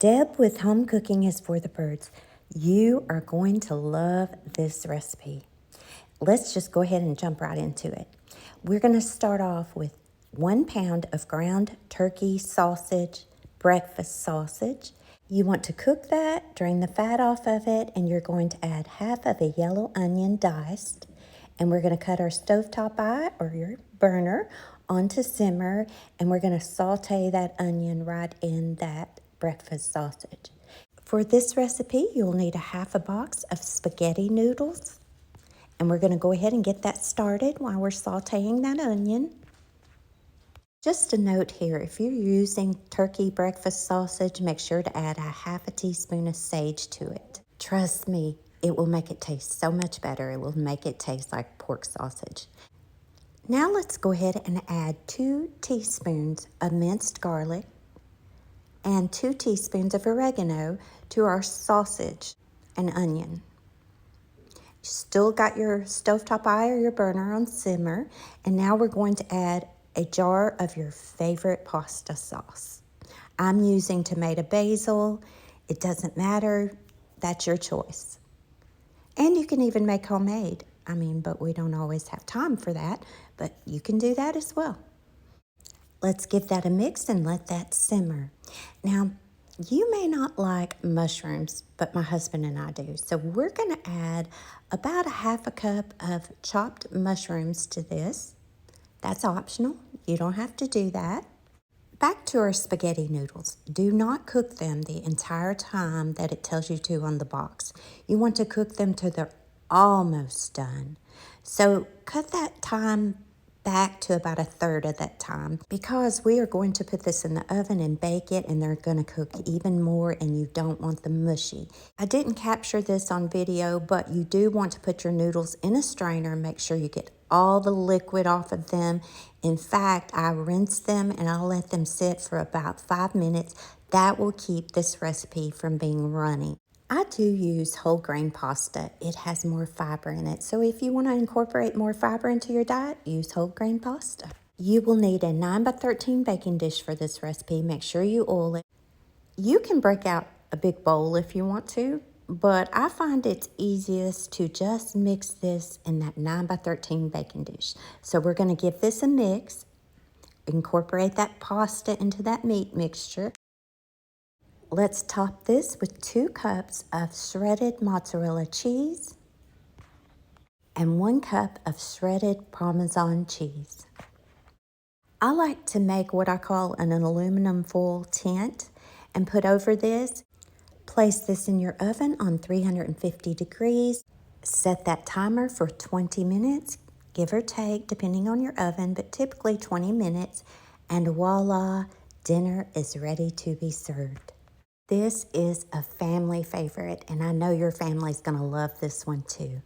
Deb with Home Cooking is for the Birds. You are going to love this recipe. Let's just go ahead and jump right into it. We're going to start off with 1 pound of ground turkey sausage, breakfast sausage. You want to cook that, drain the fat off of it, and you're going to add half of a yellow onion diced. And we're going to cut our stovetop eye or your burner onto simmer, and we're going to saute that onion right in that breakfast sausage. For this recipe, you'll need a half a box of spaghetti noodles. And we're going to go ahead and get that started while we're sauteing that onion. Just a note here, if you're using turkey breakfast sausage, make sure to add a half a teaspoon of sage to it. Trust me, it will make it taste so much better. It will make it taste like pork sausage. Now let's go ahead and add 2 teaspoons of minced garlic and 2 teaspoons of oregano to our sausage and onion. You still got your stovetop eye or your burner on simmer, and now we're going to add a jar of your favorite pasta sauce. I'm using tomato basil. It doesn't matter. That's your choice. And you can even make homemade. But we don't always have time for that, but you can do that as well. Let's give that a mix and let that simmer. Now, you may not like mushrooms, but my husband and I do. So we're going to add about a half a cup of chopped mushrooms to this. That's optional. You don't have to do that. Back to our spaghetti noodles. Do not cook them the entire time that it tells you to on the box. You want to cook them till they're almost done. So cut that time back to about a third of that time, because we are going to put this in the oven and bake it, and they're going to cook even more, and you don't want them mushy. I didn't capture this on video, but you do want to put your noodles in a strainer. Make sure you get all the liquid off of them. In fact, I rinse them and I'll let them sit for about 5 minutes. That will keep this recipe from being runny. I do use whole grain pasta. It has more fiber in it. So if you want to incorporate more fiber into your diet, use whole grain pasta. You will need a 9x13 baking dish for this recipe. Make sure you oil it. You can break out a big bowl if you want to, but I find it's easiest to just mix this in that 9x13 baking dish. So we're going to give this a mix. Incorporate that pasta into that meat mixture. Let's top this with 2 cups of shredded mozzarella cheese and 1 cup of shredded Parmesan cheese. I like to make what I call an aluminum foil tent and put over this. Place this in your oven on 350 degrees. Set that timer for 20 minutes, give or take, depending on your oven, but typically 20 minutes. And voila, dinner is ready to be served. This is a family favorite, and I know your family's going to love this one too.